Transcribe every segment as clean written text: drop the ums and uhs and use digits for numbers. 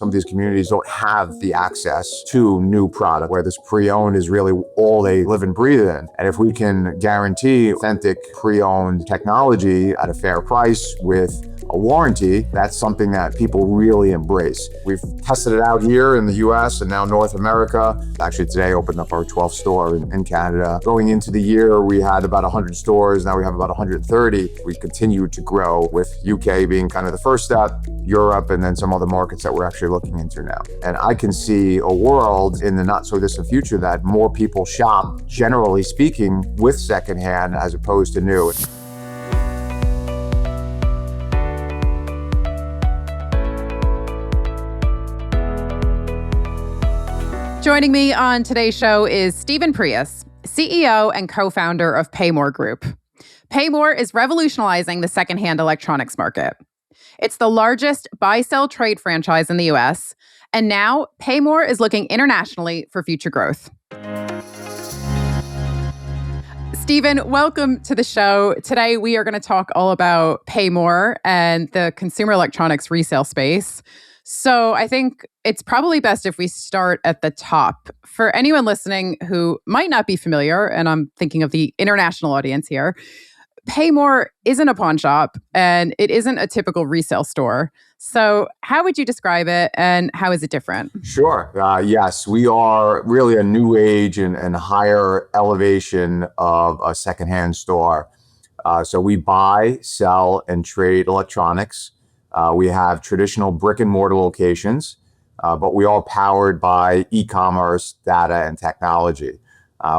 Some of these communities don't have the access to new product, where this pre-owned is really all they live and breathe in. And if we can guarantee authentic pre-owned technology at a fair price with a warranty, that's something that people really embrace. We've tested it out here in the US and now North America. Actually, today opened up our 12th store in Canada. Going into the year, we had about 100 stores. Now we have about 130. We continue to grow, with UK being kind of the first step, Europe, and then some other markets that we're actually looking into now. And I can see a world in the not so distant future that more people shop, generally speaking, with secondhand as opposed to new. Joining me on today's show is Stephen Preuss, CEO and co-founder of PayMore Group. PayMore is revolutionizing the secondhand electronics market. It's the largest buy-sell trade franchise in the US, and now PayMore is looking internationally for future growth. Stephen, welcome to the show. Today, we are going to talk all about PayMore and the consumer electronics resale space. So I think it's probably best if we start at the top. For anyone listening who might not be familiar, and I'm thinking of the international audience here, PayMore isn't a pawn shop and it isn't a typical resale store. So how would you describe it and how is it different? Sure. Yes, we are really a new age and higher elevation of a secondhand store. So we buy, sell, and trade electronics. We have traditional brick-and-mortar locations, but we are powered by e-commerce, data, and technology.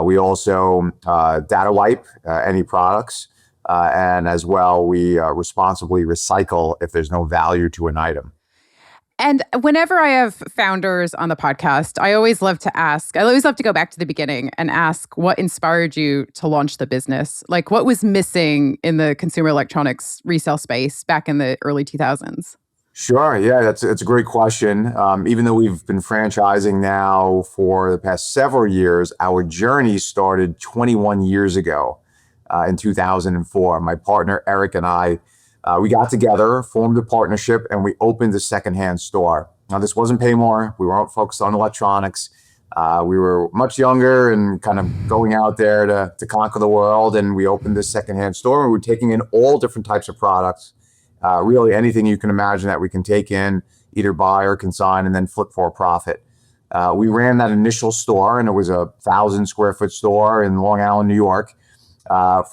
We also data wipe any products. And as well, we responsibly recycle if there's no value to an item. And whenever I have founders on the podcast, I always love to go back to the beginning and ask what inspired you to launch the business? Like, what was missing in the consumer electronics resale space back in the early 2000s? Sure. Yeah, it's a great question. Even though we've been franchising now for the past several years, our journey started 21 years ago in 2004. My partner, Eric, and I, we got together, formed a partnership, and we opened a secondhand store. Now, this wasn't PayMore. We weren't focused on electronics. We were much younger and kind of going out there to conquer the world. And we opened this secondhand store, and we were taking in all different types of products. Really anything you can imagine that we can take in, either buy or consign, and then flip for a profit. We ran that initial store, and it was a 1,000 square foot store in Long Island, New York,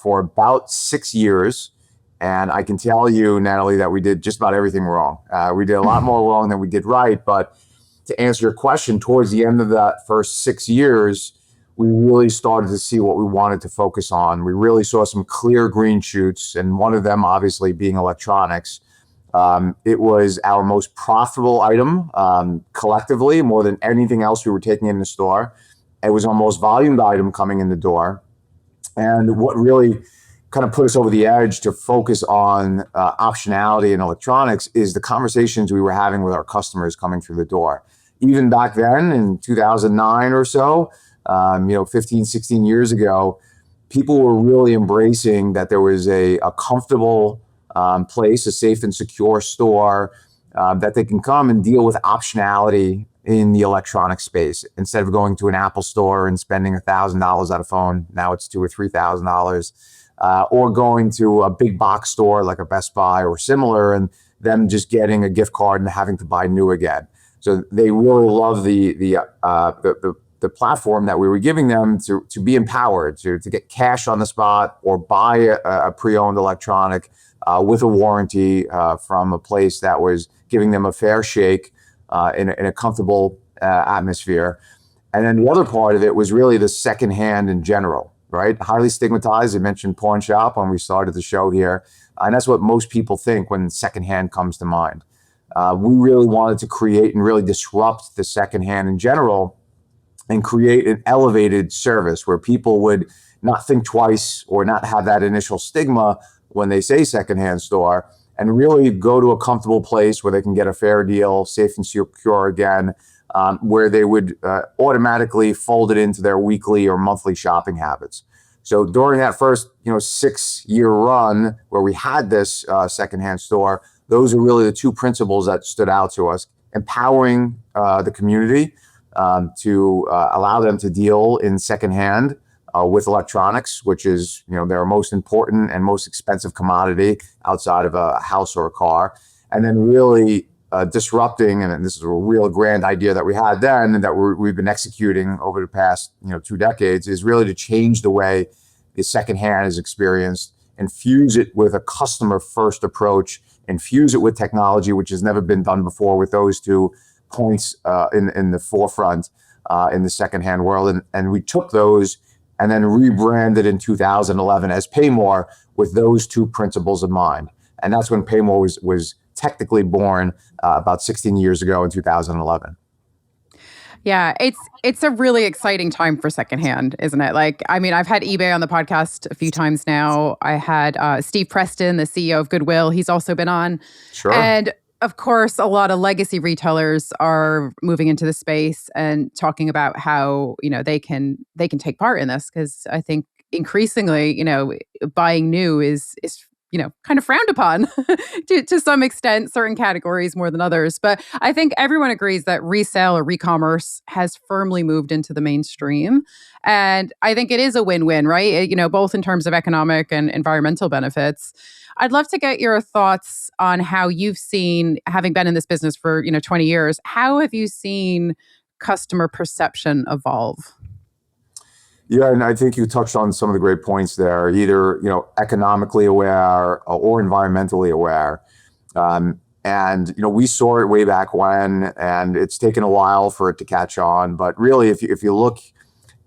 for about 6 years. And I can tell you, Natalie, that we did just about everything wrong. We did a lot more wrong than we did right. But to answer your question, towards the end of that first 6 years, we really started to see what we wanted to focus on. We really saw some clear green shoots, and one of them obviously being electronics. It was our most profitable item collectively, more than anything else we were taking in the store. It was our most volumed item coming in the door. And what really kind of put us over the edge to focus on optionality in electronics is the conversations we were having with our customers coming through the door. Even back then in 2009 or so, 15, 16 years ago, people were really embracing that there was a comfortable place, a safe and secure store that they can come and deal with optionality in the electronic space. Instead of going to an Apple store and spending $1,000 on a phone, now it's $2,000 or $3,000. Or going to a big box store like a Best Buy or similar, and them just getting a gift card and having to buy new again. So they really love the platform that we were giving them to be empowered, to get cash on the spot or buy a pre-owned electronic with a warranty from a place that was giving them a fair shake in a comfortable atmosphere. And then the other part of it was really the secondhand in general. Right? Highly stigmatized. I mentioned pawn shop when we started the show here. And that's what most people think when secondhand comes to mind. We really wanted to create and really disrupt the secondhand in general and create an elevated service where people would not think twice or not have that initial stigma when they say secondhand store, and really go to a comfortable place where they can get a fair deal, safe and secure again, where they would automatically fold it into their weekly or monthly shopping habits. So during that first 6-year run where we had this secondhand store, those are really the two principles that stood out to us. empowering the community to allow them to deal in secondhand with electronics, which is, their most important and most expensive commodity outside of a house or a car. And then really disrupting, and this is a real grand idea that we had then and that we've been executing over the past 2 decades, is really to change the way the secondhand is experienced, infuse it with a customer first approach, infuse it with technology, which has never been done before, with those 2 points in the forefront in the secondhand world. And we took those and then rebranded in 2011 as PayMore with those 2 principles in mind. And that's when PayMore was technically born about 16 years ago in 2011. Yeah, it's a really exciting time for secondhand, isn't it? Like, I mean, I've had eBay on the podcast a few times now. I had Steve Preston, the CEO of Goodwill. He's also been on. Sure. And of course, a lot of legacy retailers are moving into the space and talking about how, they can take part in this, because I think increasingly, buying new is kind of frowned upon to some extent, certain categories more than others. But I think everyone agrees that resale or recommerce has firmly moved into the mainstream. And I think it is a win-win, right? Both in terms of economic and environmental benefits. I'd love to get your thoughts on how you've seen, having been in this business for 20 years, how have you seen customer perception evolve? Yeah, and I think you touched on some of the great points there, either, economically aware or environmentally aware. And we saw it way back when, and it's taken a while for it to catch on. But really, if you look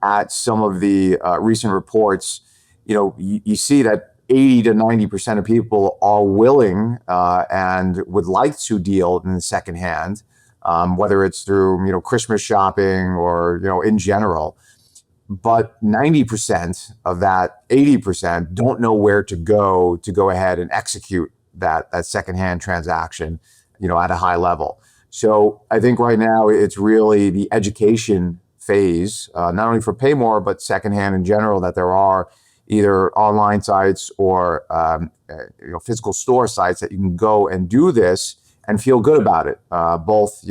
at some of the recent reports, you see that 80 to 90% of people are willing and would like to deal in the secondhand, whether it's through, Christmas shopping or, in general. But 90% of that 80% don't know where to go ahead and execute that secondhand transaction, at a high level. So I think right now it's really the education phase, not only for PayMore, but secondhand in general, that there are either online sites or physical store sites that you can go and do this and feel good about it. Both,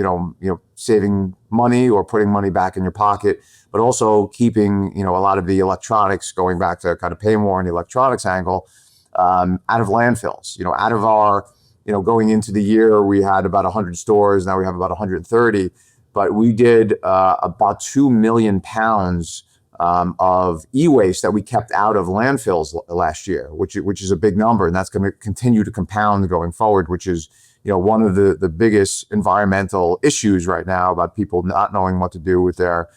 saving money or putting money back in your pocket, but also keeping, a lot of the electronics, going back to kind of PayMore and the electronics angle, out of landfills. Out of our, going into the year, we had about 100 stores. Now we have about 130, but we did about 2 million pounds of e-waste that we kept out of landfills last year, which is a big number, and that's going to continue to compound going forward, which is one of the biggest environmental issues right now, about people not knowing what to do with their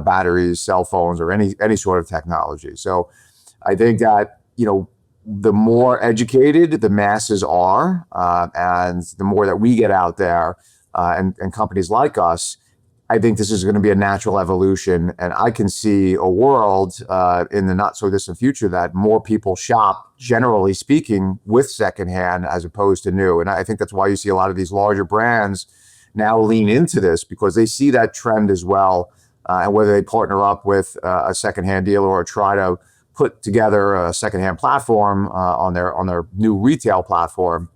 batteries, cell phones, or any sort of technology. So I think that the more educated the masses are, and the more that we get out there, and companies like us, I think this is going to be a natural evolution. And I can see a world in the not so distant future that more people shop, generally speaking, with secondhand as opposed to new. And I think that's why you see a lot of these larger brands now lean into this, because they see that trend as well. And whether they partner up with a secondhand dealer or try to put together a secondhand platform on their new retail platform,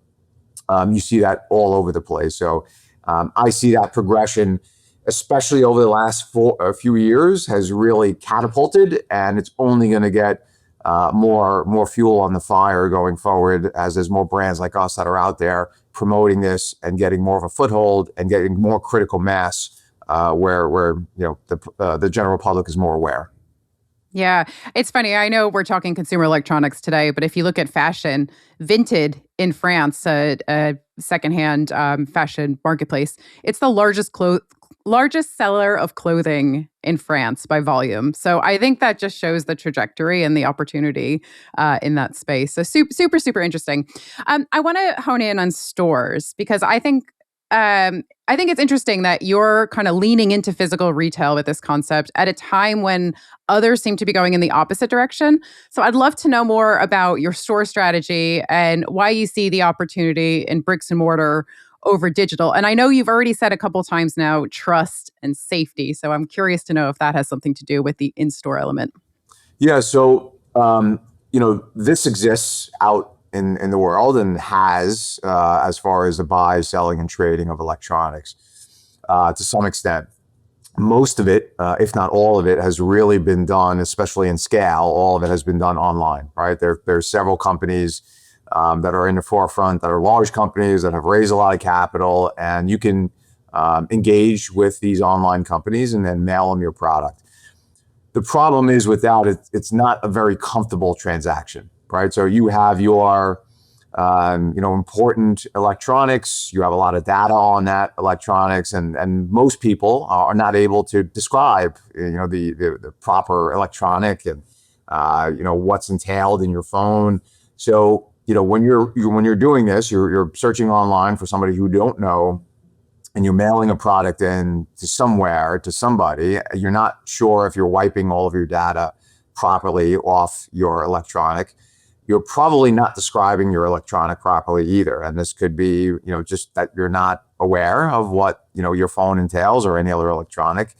you see that all over the place. So I see that progression, especially over the last few years, has really catapulted, and it's only going to get more fuel on the fire going forward, as there's more brands like us that are out there promoting this and getting more of a foothold and getting more critical mass, where the general public is more aware. Yeah, it's funny. I know we're talking consumer electronics today, but if you look at fashion, Vinted in France, a secondhand fashion marketplace, it's the largest seller of clothing in France by volume. So I think that just shows the trajectory and the opportunity in that space. So super, super interesting. I want to hone in on stores, because I think it's interesting that you're kind of leaning into physical retail with this concept at a time when others seem to be going in the opposite direction. So I'd love to know more about your store strategy and why you see the opportunity in bricks and mortar over digital. And I know you've already said a couple times now, trust and safety. So I'm curious to know if that has something to do with the in-store element. Yeah. So, this exists out in the world, and has, as far as the buy, selling, and trading of electronics. to some extent. Most of it, if not all of it, has really been done, especially in scale. All of it has been done online, right? There's several companies that are in the forefront, that are large companies that have raised a lot of capital, and you can engage with these online companies and then mail them your product. The problem is with that, it's not a very comfortable transaction, right? So you have your important electronics. You have a lot of data on that electronics, and most people are not able to describe, the proper electronic and what's entailed in your phone. So when you're doing this, you're searching online for somebody who you don't know, and you're mailing a product in to somewhere to somebody. You're not sure if you're wiping all of your data properly off your electronic. You're probably not describing your electronic properly either. And this could be, just that you're not aware of what, your phone entails or any other electronic,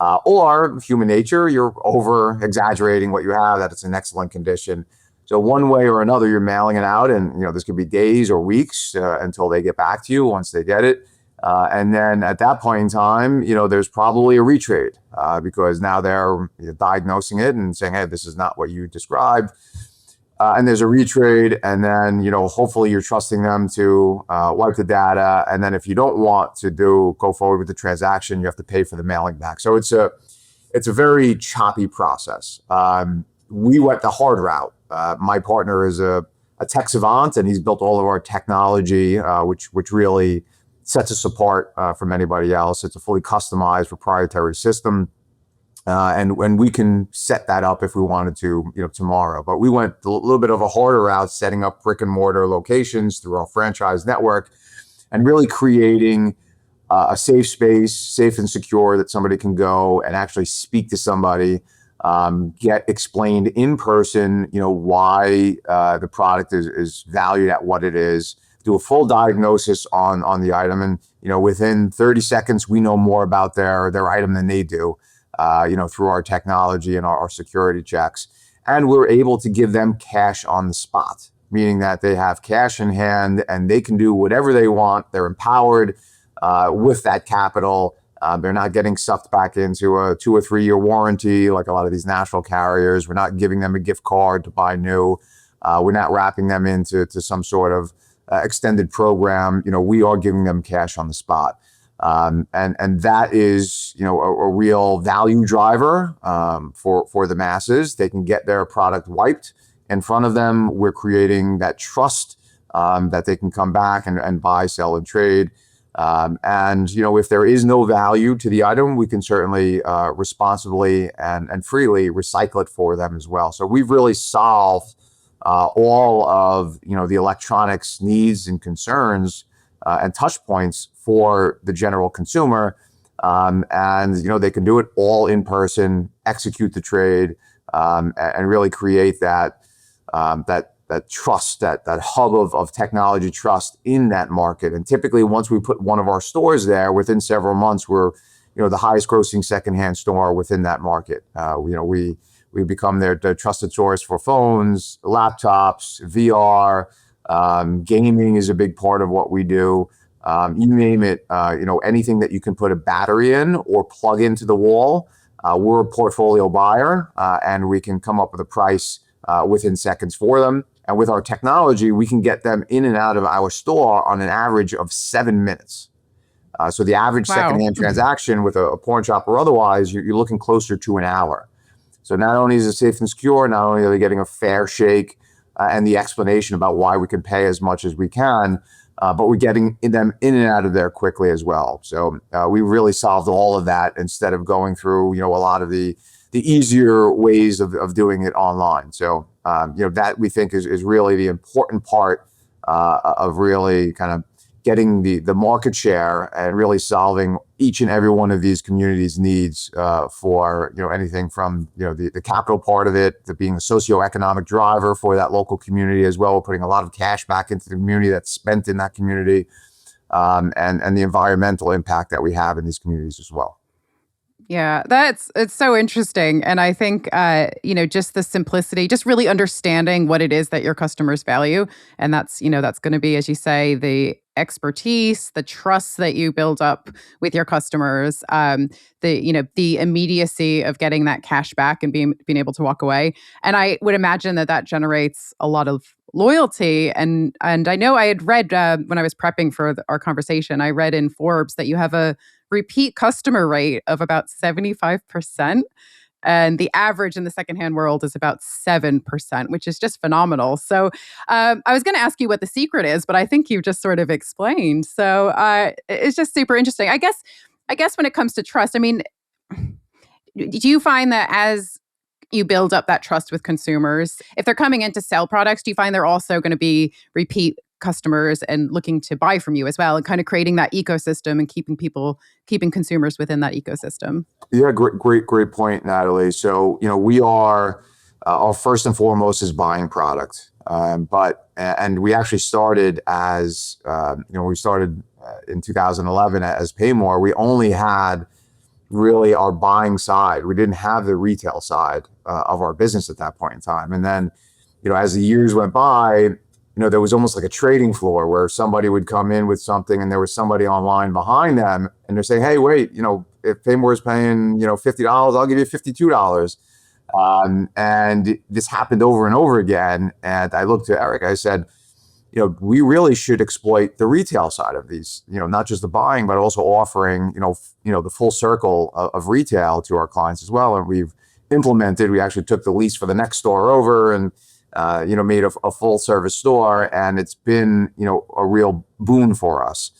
or human nature, you're over exaggerating what you have, that it's in excellent condition. So one way or another, you're mailing it out, and, this could be days or weeks until they get back to you once they get it. And then at that point in time, there's probably a retrade because now they're diagnosing it and saying, hey, this is not what you described. And there's a retrade, and then hopefully you're trusting them to wipe the data. And then if you don't want to go forward with the transaction, you have to pay for the mailing back. So it's a very choppy process. We went the hard route. My partner is a tech savant, and he's built all of our technology, which really sets us apart from anybody else. It's a fully customized proprietary system. And we can set that up if we wanted to, tomorrow. But we went a little bit of a harder route, setting up brick and mortar locations through our franchise network, and really creating a safe space, safe and secure, that somebody can go and actually speak to somebody, get explained in person, why the product is valued at what it is, do a full diagnosis on the item, and within 30 seconds, we know more about their item than they do. Through our technology and our security checks. And we're able to give them cash on the spot, meaning that they have cash in hand and they can do whatever they want. They're empowered with that capital. They're not getting sucked back into a 2 or 3 year warranty like a lot of these national carriers. We're not giving them a gift card to buy new. We're not wrapping them into some sort of extended program. We are giving them cash on the spot. And that is, a real value driver for the masses. They can get their product wiped in front of them. We're creating that trust that they can come back and buy, sell, and trade. And if there is no value to the item, we can certainly responsibly and freely recycle it for them as well. So we've really solved all of the electronics needs and concerns and touch points for the general consumer. And they can do it all in person, execute the trade, and really create that trust, that hub of technology trust in that market. And typically, once we put one of our stores there, within several months, we're the highest grossing secondhand store within that market. We become their trusted source for phones, laptops, VR. Gaming is a big part of what we do. You name it, anything that you can put a battery in or plug into the wall. We're a portfolio buyer, and we can come up with a price within seconds for them. And with our technology, we can get them in and out of our store on an average of 7 minutes. So the average secondhand transaction with a pawn shop or otherwise, you're looking closer to an hour. So not only is it safe and secure, not only are they getting a fair shake and the explanation about why we can pay as much as we can, but we're getting them in and out of there quickly as well. So we really solved all of that instead of going through, a lot of the easier ways of doing it online. So, that we think is really the important part of really kind of getting the market share and really solving each and every one of these communities' needs for anything from the capital part of it to being a socioeconomic driver for that local community as well. We're putting a lot of cash back into the community that's spent in that community, and the environmental impact that we have in these communities as well. Yeah, it's so interesting. And I think, just the simplicity, just really understanding what it is that your customers value. And that's going to be, as you say, the expertise, the trust that you build up with your customers, the immediacy of getting that cash back and being able to walk away. And I would imagine that generates a lot of loyalty. And I know I had read when I was prepping for our conversation, I read in Forbes that you have a repeat customer rate of about 75%. And the average in the secondhand world is about 7%, which is just phenomenal. So I was going to ask you what the secret is, but I think you've just sort of explained. So it's just super interesting. I guess when it comes to trust, I mean, do you find that as you build up that trust with consumers, if they're coming in to sell products, do you find they're also going to be repeat customers and looking to buy from you as well, and kind of creating that ecosystem and keeping consumers within that ecosystem? Yeah, great point, Natalie. So, we are, our first and foremost is buying product. And we actually started as, we started in 2011 as PayMore. We only had really our buying side. We didn't have the retail side of our business at that point in time. And then, as the years went by, there was almost like a trading floor where somebody would come in with something and there was somebody online behind them and they're saying, hey, wait, if PayMore is paying, $50, I'll give you $52. And this happened over and over again. And I looked to Eric, I said, we really should exploit the retail side of these, not just the buying, but also offering, the full circle of retail to our clients as well. And we actually took the lease for the next store over and, made a full service store. And it's been, a real boon for us.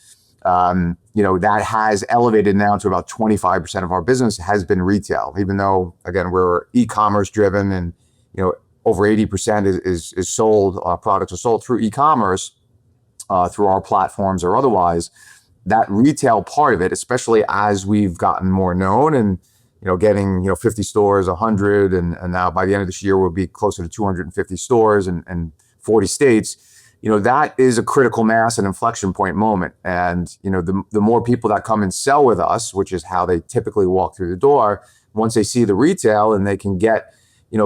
That has elevated now to about 25% of our business has been retail, even though, again, we're e-commerce driven and, over 80% is sold, products are sold through e-commerce, through our platforms or otherwise. That retail part of it, especially as we've gotten more known and, getting, 50 stores, 100, and now by the end of this year, we'll be closer to 250 stores and 40 states. That is a critical mass and inflection point moment. And, the more people that come and sell with us, which is how they typically walk through the door, once they see the retail and they can get,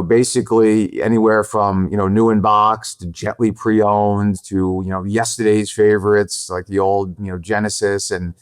basically anywhere from, new in box to gently pre-owned to, yesterday's favorites like the old, Genesis and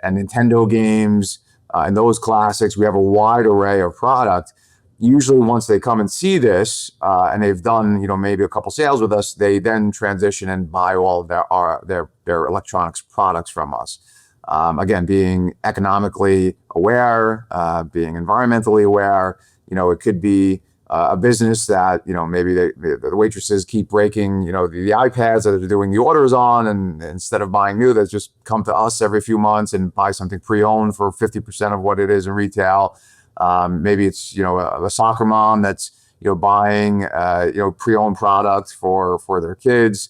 Nintendo games and those classics. We have a wide array of product. Usually once they come and see this and they've done, maybe a couple sales with us, they then transition and buy all of their electronics products from us. Again, being economically aware, being environmentally aware, it could be a business that, maybe the waitresses keep breaking, the iPads that they're doing the orders on. And instead of buying new, they just come to us every few months and buy something pre-owned for 50% of what it is in retail. Maybe it's, a soccer mom that's, buying, pre-owned products for their kids.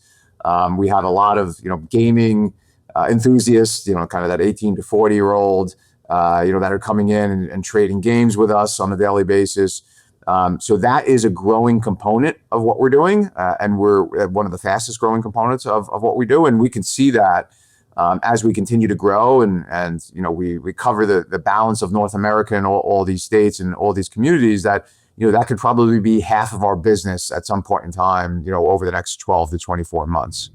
We have a lot of, gaming enthusiasts, kind of that 18 to 40-year-old, that are coming in and trading games with us on a daily basis. So that is a growing component of what we're doing. And we're one of the fastest growing components of what we do. And we can see that as we continue to grow and we cover the balance of North America and all these states and all these communities that, that could probably be half of our business at some point in time, over the next 12 to 24 months.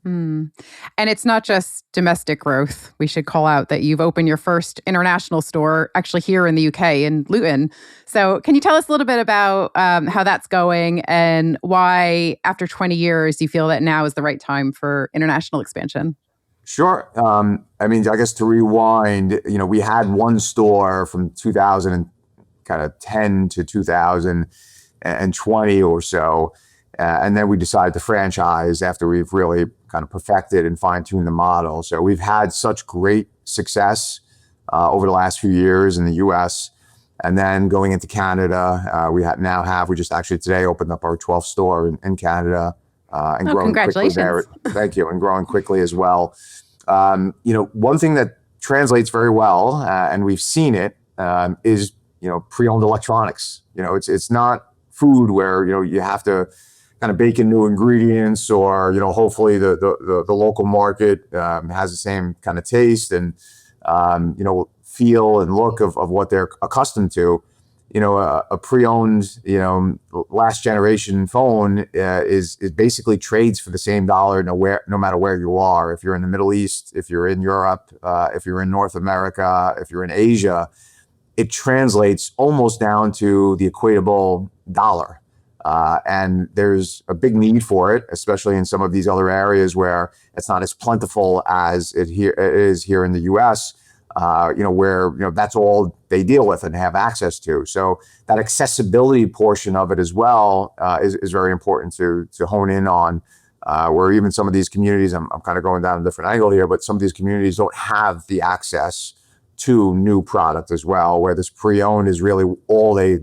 Mm. And it's not just domestic growth. We should call out that you've opened your first international store actually here in the UK in Luton. So can you tell us a little bit about how that's going and why after 20 years you feel that now is the right time for international expansion? Sure. I guess to rewind, we had one store from 2010 to 2020 or so. And then we decided to franchise after we've really kind of perfected and fine-tuned the model. So we've had such great success over the last few years in the US. And then going into Canada, we just actually today opened up our 12th store in Canada and growing quickly there. Thank you. And growing quickly as well. One thing that translates very well, and we've seen it, is, pre-owned electronics. It's not food where, you have to kind of bake in new ingredients or, hopefully the local market has the same kind of taste. And, feel and look of what they're accustomed to. A pre-owned, last generation phone is basically trades for the same dollar no matter where you are. If you're in the Middle East, if you're in Europe, if you're in North America, if you're in Asia, it translates almost down to the equatable dollar. And there's a big need for it, especially in some of these other areas where it's not as plentiful as it is here in the U.S., where that's all they deal with and have access to. So that accessibility portion of it as well is very important to hone in on. Where even some of these communities, I'm kind of going down a different angle here, but some of these communities don't have the access to new product as well, where this pre-owned is really all they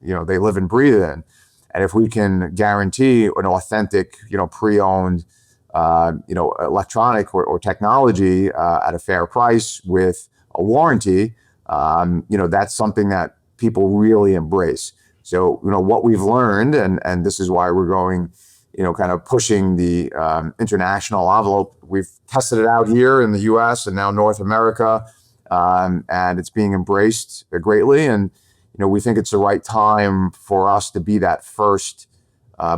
live and breathe in. And if we can guarantee an authentic, pre-owned, electronic or technology at a fair price with a warranty, that's something that people really embrace. So, what we've learned, and this is why we're going, kind of pushing the international envelope. We've tested it out here in the U.S. and now North America, and it's being embraced greatly. And we think it's the right time for us to be that first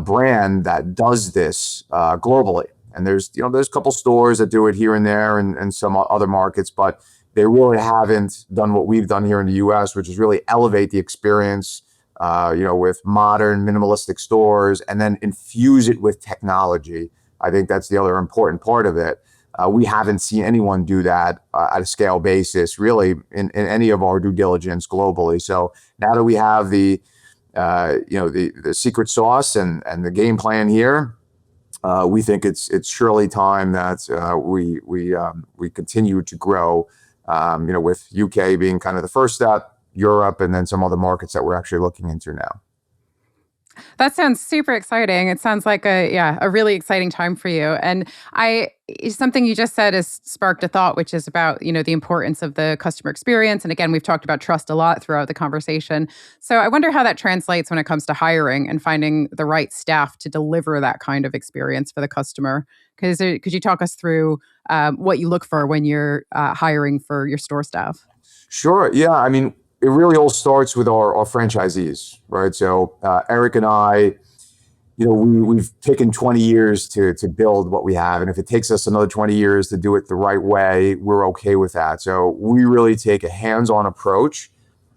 brand that does this globally. And there's a couple stores that do it here and there and some other markets, but they really haven't done what we've done here in the U.S., which is really elevate the experience, with modern minimalistic stores and then infuse it with technology. I think that's the other important part of it. We haven't seen anyone do that at a scale basis, really, in any of our due diligence globally. So now that we have the secret sauce and the game plan here, we think it's surely time that we continue to grow. With UK being kind of the first step, Europe, and then some other markets that we're actually looking into now. That sounds super exciting. It sounds like a really exciting time for you. And something you just said has sparked a thought, which is about, the importance of the customer experience. And again, we've talked about trust a lot throughout the conversation. So I wonder how that translates when it comes to hiring and finding the right staff to deliver that kind of experience for the customer. Could you talk us through what you look for when you're hiring for your store staff? Sure. Yeah. I mean, it really all starts with our franchisees, right? So Eric and I, we've taken 20 years to build what we have. And if it takes us another 20 years to do it the right way, we're okay with that. So we really take a hands-on approach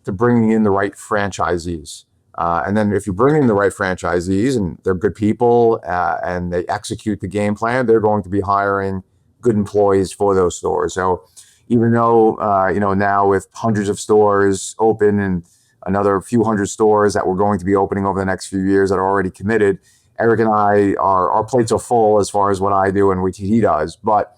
to bringing in the right franchisees. And then if you bring in the right franchisees and they're good people and they execute the game plan, they're going to be hiring good employees for those stores. So even though, now with hundreds of stores open and another few hundred stores that we're going to be opening over the next few years that are already committed, Eric and I, our plates are full as far as what I do and what he does. But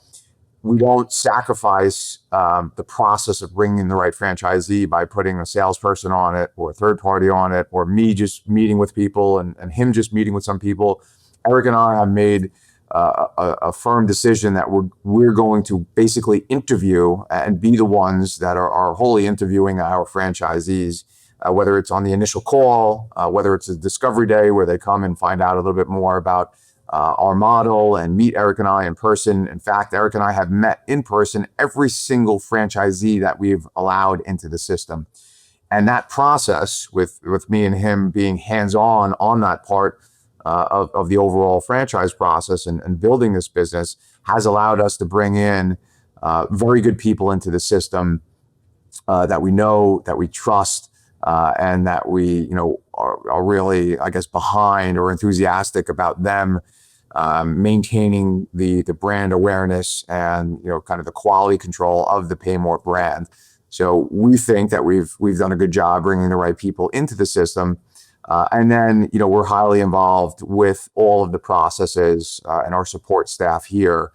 we don't sacrifice the process of bringing in the right franchisee by putting a salesperson on it or a third party on it or me just meeting with people and him just meeting with some people. Eric and I have made a firm decision that we're going to basically interview and be the ones that are wholly interviewing our franchisees, whether it's on the initial call, whether it's a discovery day where they come and find out a little bit more about our model and meet Eric and I in person. In fact, Eric and I have met in person every single franchisee that we've allowed into the system. And that process with me and him being hands-on that part of the overall franchise process and building this business has allowed us to bring in very good people into the system that we know, that we trust, and that we are really, I guess, behind or enthusiastic about them maintaining the brand awareness and kind of the quality control of the PayMore brand. So we think that we've done a good job bringing the right people into the system. And then, we're highly involved with all of the processes and our support staff here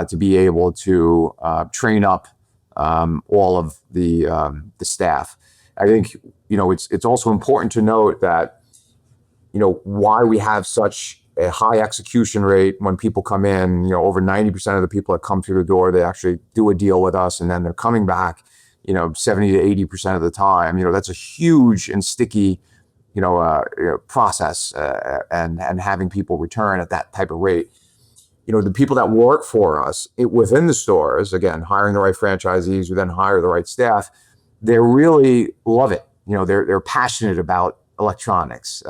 to be able to train up all of the staff. I think, it's also important to note that, why we have such a high execution rate when people come in, over 90% of the people that come through the door, they actually do a deal with us and then they're coming back, 70 to 80% of the time. That's a huge and sticky process and having people return at that type of rate. The people that work for us within the stores, again, hiring the right franchisees, we then hire the right staff. they really love it. They're passionate about electronics.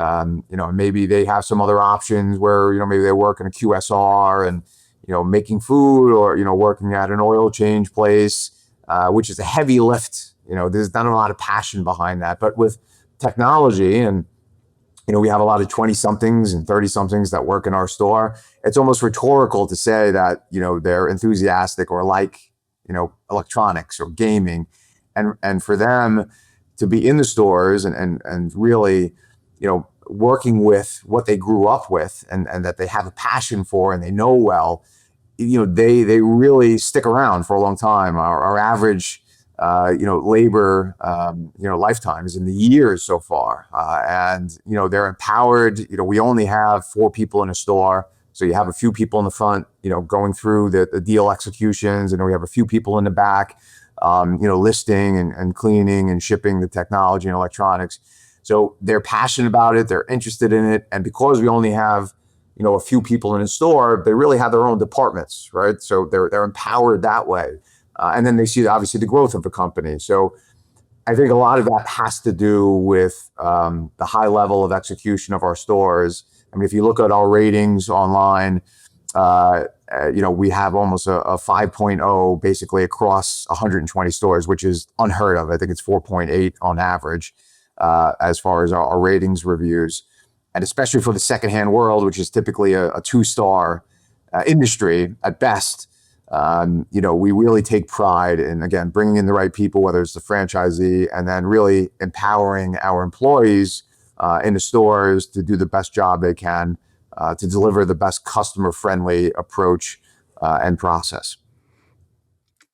Maybe they have some other options where, maybe they work in a QSR and, making food, or, working at an oil change place, which is a heavy lift. There's not a lot of passion behind that. But with technology, and, we have a lot of 20 somethings and 30 somethings that work in our store. It's almost rhetorical to say that, they're enthusiastic or like, electronics or gaming. And for them to be in the stores and really, working with what they grew up with, and that they have a passion for and they know well, they really stick around for a long time. Our average, labor, lifetime is in the years so far. And, they're empowered. We only have 4 people in a store. So you have a few people in the front, going through the deal executions, and then we have a few people in the back, listing and cleaning and shipping the technology and electronics. So they're passionate about it. They're interested in it. And because we only have, a few people in a store, they really have their own departments, right? So they're empowered that way. And then they see, obviously, the growth of the company. So I think a lot of that has to do with the high level of execution of our stores. I mean, if you look at our ratings online, we have almost a 5.0 basically across 120 stores, which is unheard of. I think it's 4.8 on average as far as our ratings reviews. And especially for the secondhand world, which is typically a 2-star industry at best, we really take pride in, again, bringing in the right people, whether it's the franchisee, and then really empowering our employees in the stores to do the best job they can, to deliver the best customer-friendly approach and process.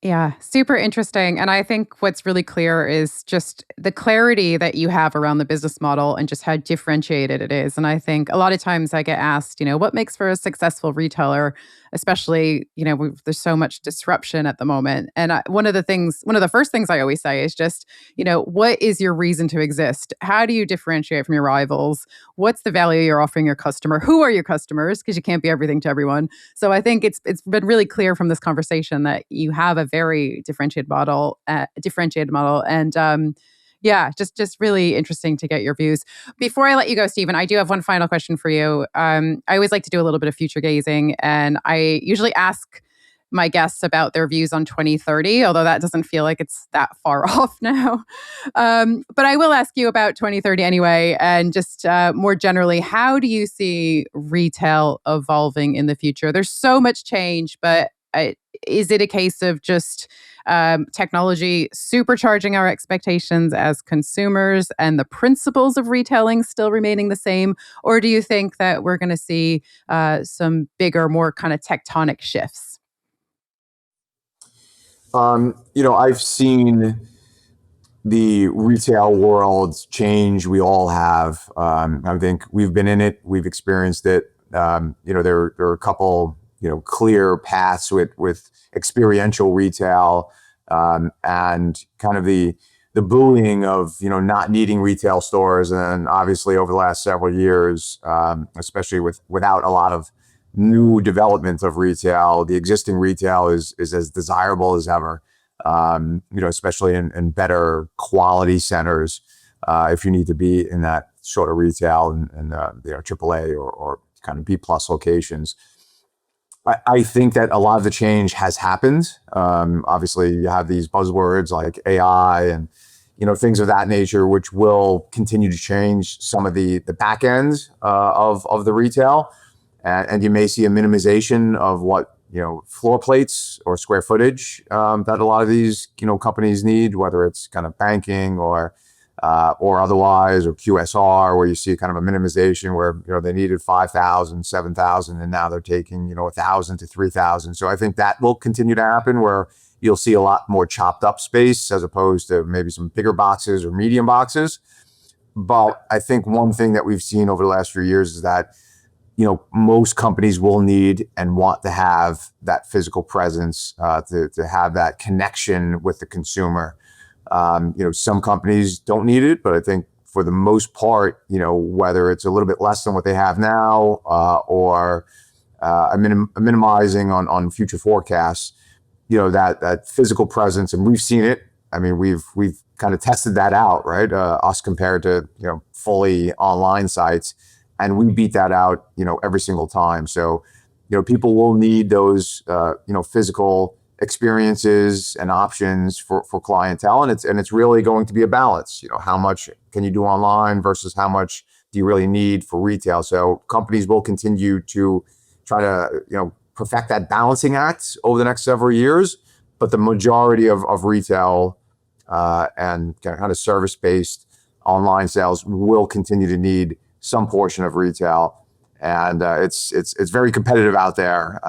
Yeah, super interesting. And I think what's really clear is just the clarity that you have around the business model and just how differentiated it is. And I think a lot of times I get asked, what makes for a successful retailer, especially, there's so much disruption at the moment. And one of the first things I always say is just, what is your reason to exist? How do you differentiate from your rivals? What's the value you're offering your customer? Who are your customers? Because you can't be everything to everyone. So I think it's been really clear from this conversation that you have a very differentiated model, and yeah, just really interesting to get your views. Before I let you go, Stephen, I do have one final question for you. I always like to do a little bit of future gazing, and I usually ask my guests about their views on 2030, although that doesn't feel like it's that far off now. But I will ask you about 2030 anyway, and just more generally, how do you see retail evolving in the future? There's so much change, but is it a case of just technology supercharging our expectations as consumers and the principles of retailing still remaining the same? Or do you think that we're going to see some bigger, more kind of tectonic shifts? I've seen the retail world change. We all have. I think we've been in it. We've experienced it. There are a couple, clear paths with experiential retail, and kind of the bullying of, not needing retail stores. And obviously over the last several years, especially without a lot of new development of retail, the existing retail is as desirable as ever, especially in better quality centers, if you need to be in that sort of retail and AAA or kind of B+ locations. I think that a lot of the change has happened. Obviously, you have these buzzwords like AI and things of that nature, which will continue to change some of the back ends of the retail. And you may see a minimization of what, floor plates or square footage that a lot of these, companies need, whether it's kind of banking or otherwise, or QSR, where you see kind of a minimization where, they needed 5,000, 7,000, and now they're taking, 1,000 to 3,000. So I think that will continue to happen, where you'll see a lot more chopped up space as opposed to maybe some bigger boxes or medium boxes. But I think one thing that we've seen over the last few years is that, most companies will need and want to have that physical presence, to have that connection with the consumer. Some companies don't need it, but I think for the most part, whether it's a little bit less than what they have now, or minimizing on future forecasts, that physical presence, and we've seen it I mean, we've kind of tested that out, right? Us compared to fully online sites, and we beat that out every single time. So people will need those physical experiences and options for clientele, and it's really going to be a balance. How much can you do online versus how much do you really need for retail? So companies will continue to try to perfect that balancing act over the next several years. But the majority of retail and kind of service-based online sales will continue to need some portion of retail. And it's very competitive out there.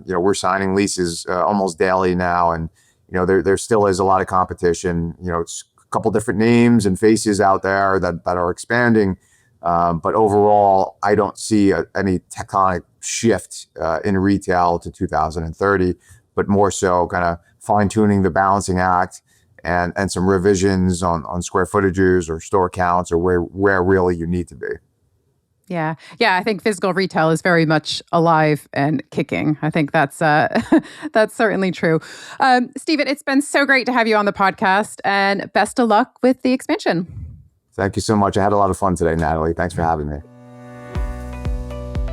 We're signing leases almost daily now, and there still is a lot of competition. It's a couple different names and faces out there that are expanding. But overall, I don't see any tectonic shift in retail to 2030, but more so kind of fine-tuning the balancing act and some revisions on square footages or store counts or where really you need to be. Yeah. I think physical retail is very much alive and kicking. I think that's that's certainly true. Stephen, it's been so great to have you on the podcast, and best of luck with the expansion. Thank you so much. I had a lot of fun today, Natalie. Thanks for having me.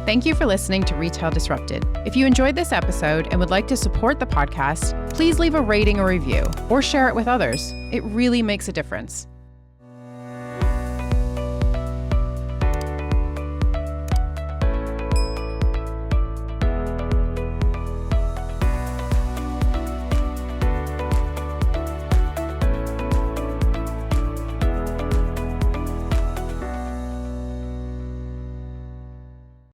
Thank you for listening to Retail Disrupted. If you enjoyed this episode and would like to support the podcast, please leave a rating or review or share it with others. It really makes a difference.